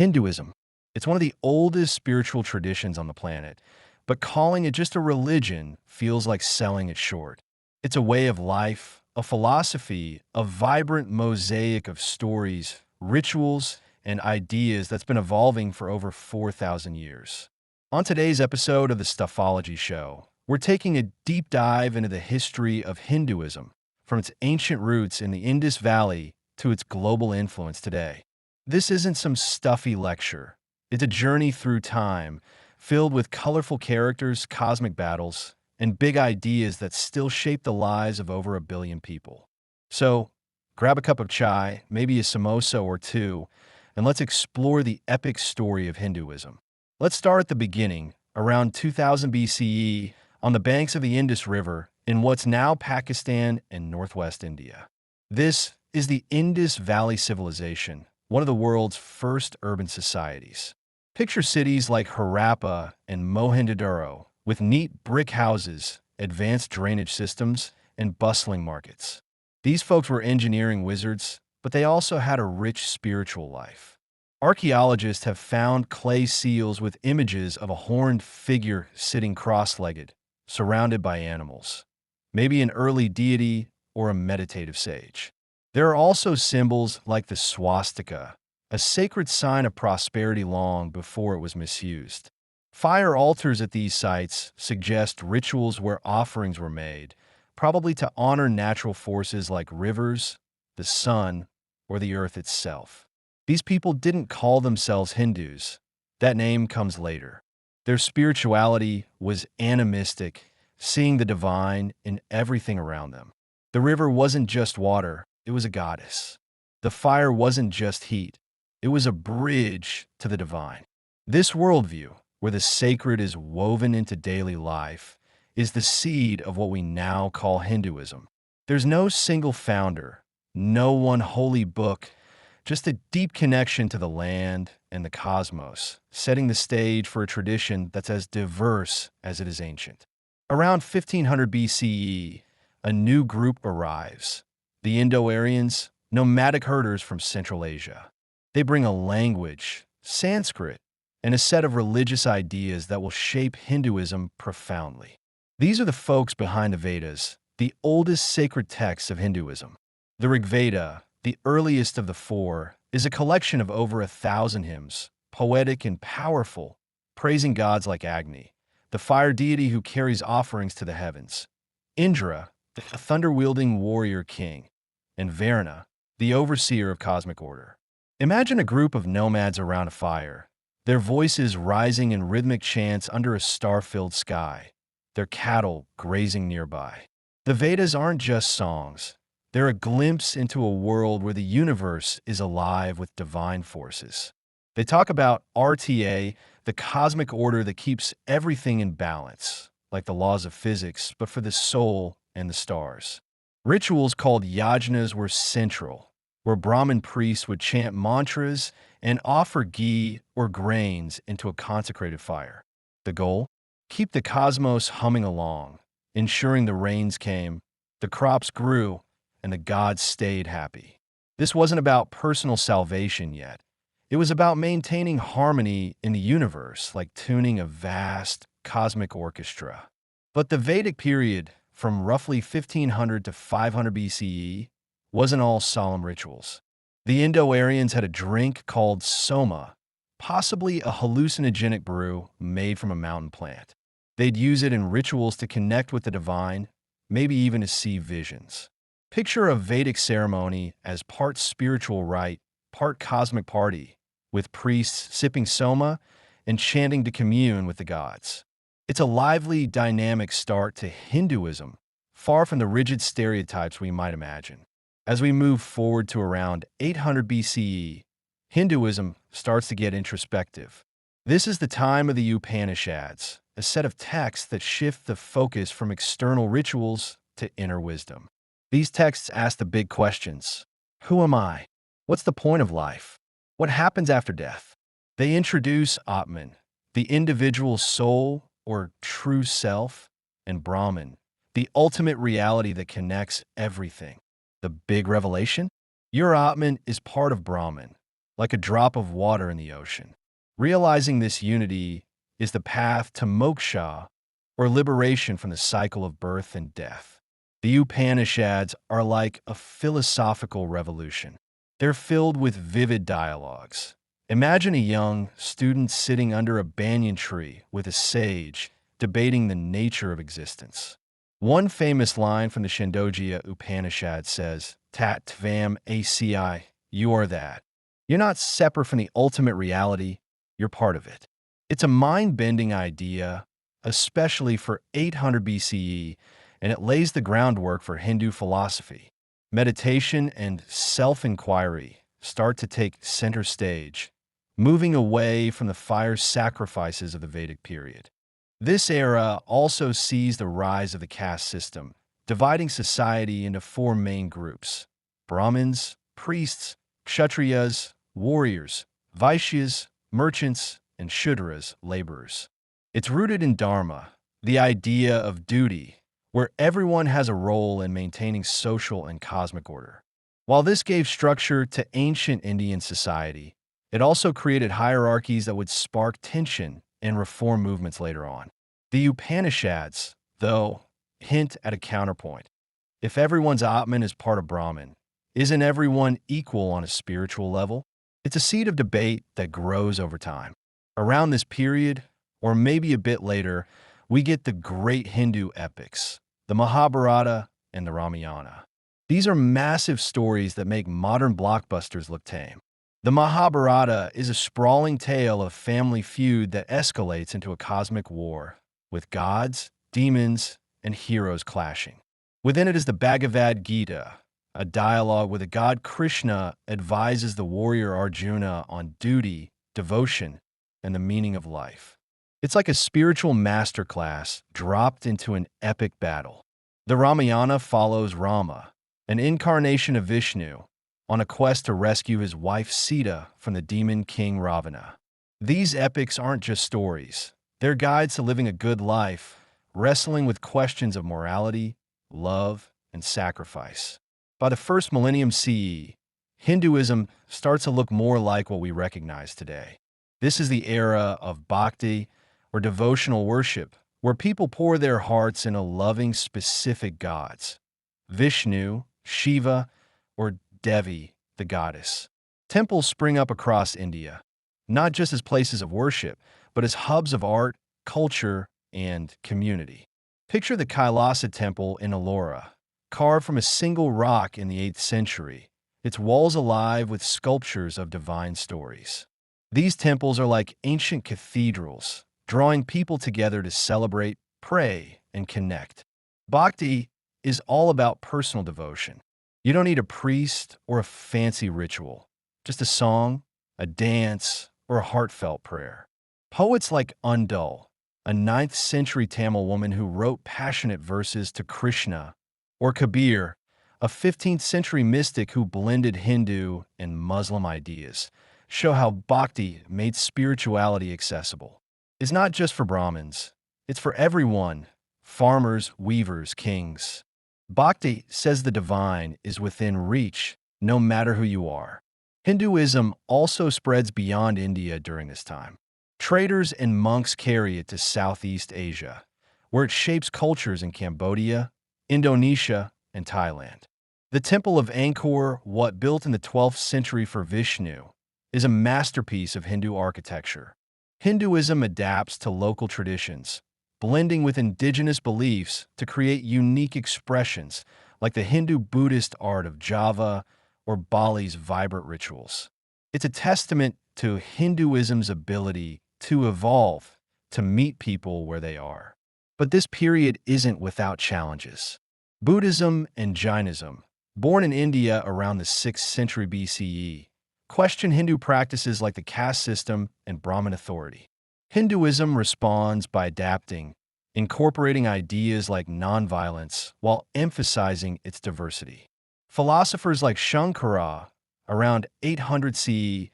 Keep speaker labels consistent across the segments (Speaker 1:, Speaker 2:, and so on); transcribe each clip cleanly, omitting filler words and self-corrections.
Speaker 1: Hinduism. It's one of the oldest spiritual traditions on the planet, but calling it just a religion feels like selling it short. It's a way of life, a philosophy, a vibrant mosaic of stories, rituals, and ideas that's been evolving for over 4,000 years. On today's episode of the Stuffology Show, we're taking a deep dive into the history of Hinduism, from its ancient roots in the Indus Valley to its global influence today. This isn't some stuffy lecture. It's a journey through time, filled with colorful characters, cosmic battles, and big ideas that still shape the lives of over 1 billion people. So, grab a cup of chai, maybe a samosa or two, and let's explore the epic story of Hinduism. Let's start at the beginning, around 2000 BCE, on the banks of the Indus River in what's now Pakistan and northwest India. This is the Indus Valley Civilization, one of the world's first urban societies. Picture cities like Harappa and Mohenjo-daro, with neat brick houses, advanced drainage systems, and bustling markets. These folks were engineering wizards, but they also had a rich spiritual life. Archaeologists have found clay seals with images of a horned figure sitting cross-legged, surrounded by animals, maybe an early deity or a meditative sage. There are also symbols like the swastika, a sacred sign of prosperity long before it was misused. Fire altars at these sites suggest rituals where offerings were made, probably to honor natural forces like rivers, the sun, or the earth itself. These people didn't call themselves Hindus. That name comes later. Their spirituality was animistic, seeing the divine in everything around them. The river wasn't just water, it was a goddess. The fire wasn't just heat, it was a bridge to the divine. This worldview, where the sacred is woven into daily life, is the seed of what we now call Hinduism. There's no single founder, no one holy book, just a deep connection to the land and the cosmos, setting the stage for a tradition that's as diverse as it is ancient. Around 1500 BCE, a new group arrives. The Indo-Aryans, nomadic herders from Central Asia. They bring a language, Sanskrit, and a set of religious ideas that will shape Hinduism profoundly. These are the folks behind the Vedas, the oldest sacred texts of Hinduism. The Rig Veda, the earliest of the four, is a collection of over 1,000 hymns, poetic and powerful, praising gods like Agni, the fire deity who carries offerings to the heavens, Indra, the thunder-wielding warrior king, and Varuna, the overseer of cosmic order. Imagine a group of nomads around a fire, their voices rising in rhythmic chants under a star-filled sky, their cattle grazing nearby. The Vedas aren't just songs. They're a glimpse into a world where the universe is alive with divine forces. They talk about RTA, the cosmic order that keeps everything in balance, like the laws of physics, but for the soul and the stars. Rituals called yajnas were central, where Brahmin priests would chant mantras and offer ghee or grains into a consecrated fire. The goal? Keep the cosmos humming along, ensuring the rains came, the crops grew, and the gods stayed happy. This wasn't about personal salvation yet. It was about maintaining harmony in the universe, like tuning a vast cosmic orchestra. But the Vedic period, from roughly 1500 to 500 BCE, wasn't all solemn rituals. The Indo-Aryans had a drink called soma, possibly a hallucinogenic brew made from a mountain plant. They'd use it in rituals to connect with the divine, maybe even to see visions. Picture a Vedic ceremony as part spiritual rite, part cosmic party, with priests sipping soma and chanting to commune with the gods. It's a lively, dynamic start to Hinduism, far from the rigid stereotypes we might imagine. As we move forward to around 800 BCE, Hinduism starts to get introspective. This is the time of the Upanishads, a set of texts that shift the focus from external rituals to inner wisdom. These texts ask the big questions. Who am I? What's the point of life? What happens after death? They introduce Atman, the individual soul or true self, and Brahman, the ultimate reality that connects everything. The big revelation? Your Atman is part of Brahman, like a drop of water in the ocean. Realizing this unity is the path to moksha, or liberation from the cycle of birth and death. The Upanishads are like a philosophical revolution. They're filled with vivid dialogues. Imagine a young student sitting under a banyan tree with a sage, debating the nature of existence. One famous line from the Chandogya Upanishad says, Tat Tvam Asi, you are that. You're not separate from the ultimate reality, you're part of it. It's a mind-bending idea, especially for 800 BCE, and it lays the groundwork for Hindu philosophy. Meditation and self-inquiry start to take center stage, moving away from the fire sacrifices of the Vedic period. This era also sees the rise of the caste system, dividing society into four main groups: Brahmins, priests, Kshatriyas, warriors, Vaishyas, merchants, and Shudras, laborers. It's rooted in Dharma, the idea of duty, where everyone has a role in maintaining social and cosmic order. While this gave structure to ancient Indian society, it also created hierarchies that would spark tension and reform movements later on. The Upanishads, though, hint at a counterpoint. If everyone's Atman is part of Brahman, isn't everyone equal on a spiritual level? It's a seed of debate that grows over time. Around this period, or maybe a bit later, we get the great Hindu epics, the Mahabharata and the Ramayana. These are massive stories that make modern blockbusters look tame. The Mahabharata is a sprawling tale of family feud that escalates into a cosmic war, with gods, demons, and heroes clashing. Within it is the Bhagavad Gita, a dialogue where the god Krishna advises the warrior Arjuna on duty, devotion, and the meaning of life. It's like a spiritual masterclass dropped into an epic battle. The Ramayana follows Rama, an incarnation of Vishnu, on a quest to rescue his wife Sita from the demon king Ravana. These epics aren't just stories. They're guides to living a good life, wrestling with questions of morality, love, and sacrifice. By the first millennium CE, Hinduism starts to look more like what we recognize today. This is the era of Bhakti, or devotional worship, where people pour their hearts into loving specific gods: Vishnu, Shiva, or Devi, the goddess. Temples spring up across India, not just as places of worship, but as hubs of art, culture, and community. Picture the Kailasa Temple in Ellora, carved from a single rock in the 8th century, its walls alive with sculptures of divine stories. These temples are like ancient cathedrals, drawing people together to celebrate, pray, and connect. Bhakti is all about personal devotion. You don't need a priest or a fancy ritual, just a song, a dance, or a heartfelt prayer. Poets like Undul, a 9th century Tamil woman who wrote passionate verses to Krishna, or Kabir, a 15th century mystic who blended Hindu and Muslim ideas, show how Bhakti made spirituality accessible. It's not just for Brahmins, it's for everyone: farmers, weavers, kings. Bhakti says the divine is within reach, no matter who you are. Hinduism also spreads beyond India during this time. Traders and monks carry it to Southeast Asia, where it shapes cultures in Cambodia, Indonesia, and Thailand. The Temple of Angkor, what built in the 12th century for Vishnu, is a masterpiece of Hindu architecture. Hinduism adapts to local traditions, blending with indigenous beliefs to create unique expressions like the Hindu-Buddhist art of Java or Bali's vibrant rituals. It's a testament to Hinduism's ability to evolve, to meet people where they are. But this period isn't without challenges. Buddhism and Jainism, born in India around the 6th century BCE, question Hindu practices like the caste system and Brahmin authority. Hinduism responds by adapting, incorporating ideas like nonviolence while emphasizing its diversity. Philosophers like Shankara, around 800 CE,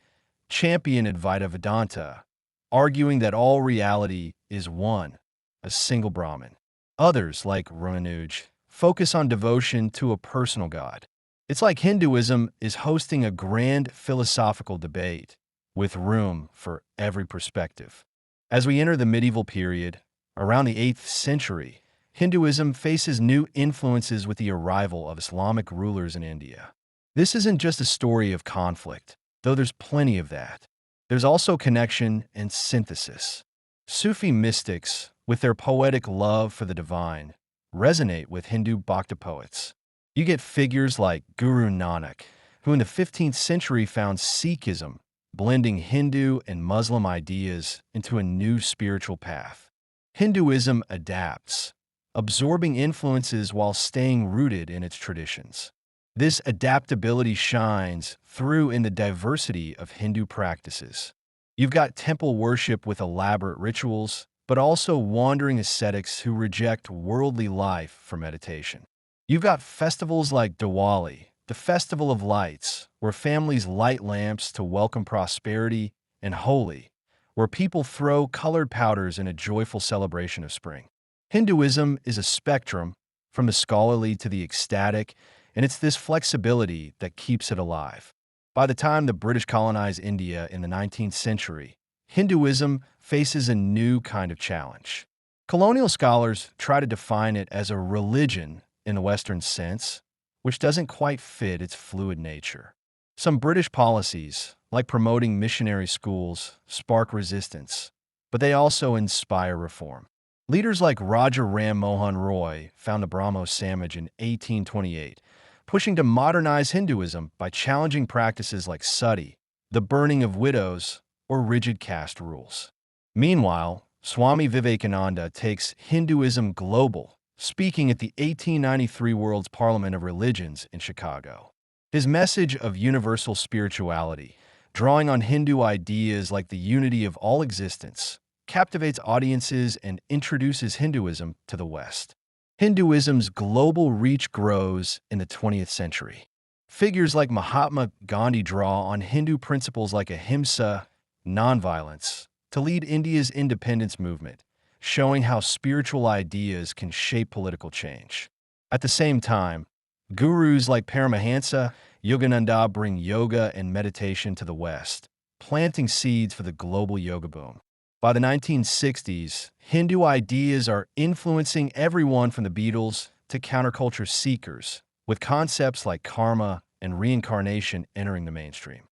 Speaker 1: championed Advaita Vedanta, arguing that all reality is one, a single Brahman. Others, like Ramanuj, focus on devotion to a personal God. It's like Hinduism is hosting a grand philosophical debate with room for every perspective. As we enter the medieval period, around the 8th century, Hinduism faces new influences with the arrival of Islamic rulers in India. This isn't just a story of conflict, though there's plenty of that. There's also connection and synthesis. Sufi mystics, with their poetic love for the divine, resonate with Hindu Bhakti poets. You get figures like Guru Nanak, who in the 15th century found Sikhism, blending Hindu and Muslim ideas into a new spiritual path. Hinduism adapts, absorbing influences while staying rooted in its traditions. This adaptability shines through in the diversity of Hindu practices. You've got temple worship with elaborate rituals, but also wandering ascetics who reject worldly life for meditation. You've got festivals like Diwali, the Festival of Lights, where families light lamps to welcome prosperity, and Holi, where people throw colored powders in a joyful celebration of spring. Hinduism is a spectrum, from the scholarly to the ecstatic, and it's this flexibility that keeps it alive. By the time the British colonized India in the 19th century, Hinduism faces a new kind of challenge. Colonial scholars try to define it as a religion in the Western sense, which doesn't quite fit its fluid nature. Some British policies, like promoting missionary schools, spark resistance, but they also inspire reform. Leaders like Raja Ram Mohan Roy founded Brahmo Samaj in 1828, pushing to modernize Hinduism by challenging practices like sati, the burning of widows, or rigid caste rules. Meanwhile, Swami Vivekananda takes Hinduism global, speaking at the 1893 World's Parliament of Religions in Chicago. His message of universal spirituality, drawing on Hindu ideas like the unity of all existence, captivates audiences and introduces Hinduism to the West. Hinduism's global reach grows in the 20th century. Figures like Mahatma Gandhi draw on Hindu principles like ahimsa, nonviolence, to lead India's independence movement, showing how spiritual ideas can shape political change. At the same time, gurus like Paramahansa Yogananda bring yoga and meditation to the West, planting seeds for the global yoga boom. By the 1960s, Hindu ideas are influencing everyone from the Beatles to counterculture seekers, with concepts like karma and reincarnation entering the mainstream.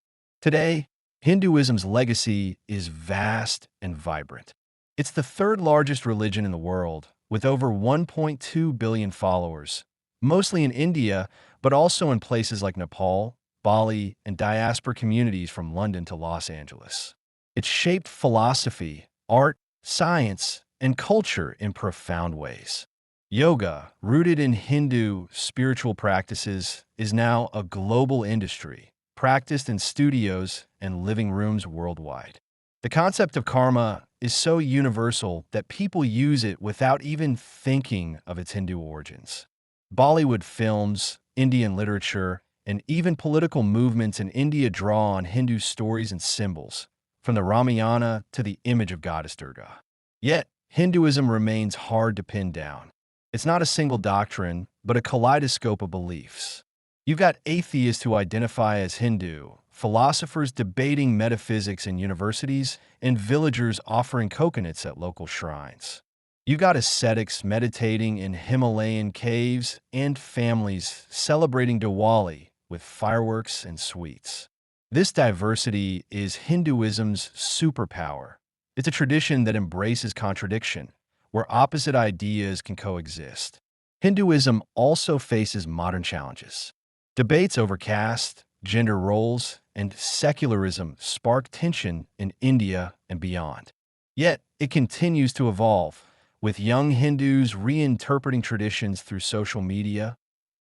Speaker 1: Today, Hinduism's legacy is vast and vibrant. It's the third largest religion in the world, with over 1.2 billion followers, mostly in India, but also in places like Nepal, Bali, and diaspora communities from London to Los Angeles. It's shaped philosophy, art, science, and culture in profound ways. Yoga, rooted in Hindu spiritual practices, is now a global industry, practiced in studios and living rooms worldwide. The concept of karma is so universal that people use it without even thinking of its Hindu origins. Bollywood films, Indian literature, and even political movements in India draw on Hindu stories and symbols, from the Ramayana to the image of goddess Durga. Yet, Hinduism remains hard to pin down. It's not a single doctrine, but a kaleidoscope of beliefs. You've got atheists who identify as Hindu, philosophers debating metaphysics in universities, and villagers offering coconuts at local shrines. You've got ascetics meditating in Himalayan caves and families celebrating Diwali with fireworks and sweets. This diversity is Hinduism's superpower. It's a tradition that embraces contradiction, where opposite ideas can coexist. Hinduism also faces modern challenges. Debates over caste, gender roles, and secularism spark tension in India and beyond. Yet, it continues to evolve, with young Hindus reinterpreting traditions through social media,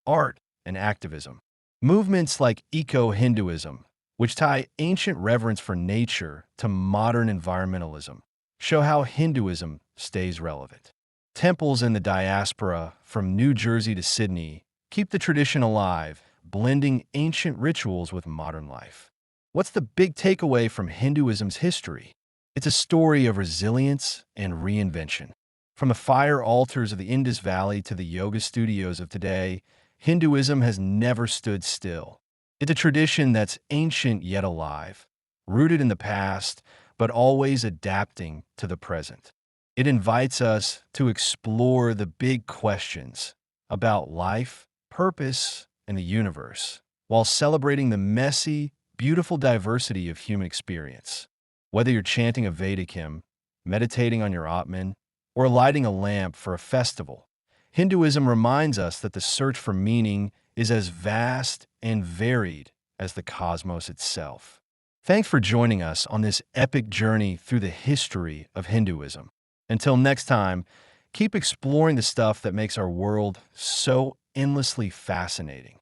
Speaker 1: art, and activism. Movements like eco-Hinduism, which tie ancient reverence for nature to modern environmentalism, show how Hinduism stays relevant. Temples in the diaspora, from New Jersey to Sydney, keep the tradition alive, blending ancient rituals with modern life. What's the big takeaway from Hinduism's history? It's a story of resilience and reinvention. From the fire altars of the Indus Valley to the yoga studios of today, Hinduism has never stood still. It's a tradition that's ancient yet alive, rooted in the past, but always adapting to the present. It invites us to explore the big questions about life, purpose, and the universe, while celebrating the messy, beautiful diversity of human experience. Whether you're chanting a Vedic hymn, meditating on your Atman, or lighting a lamp for a festival, Hinduism reminds us that the search for meaning is as vast and varied as the cosmos itself. Thanks for joining us on this epic journey through the history of Hinduism. Until next time, keep exploring the stuff that makes our world so endlessly fascinating.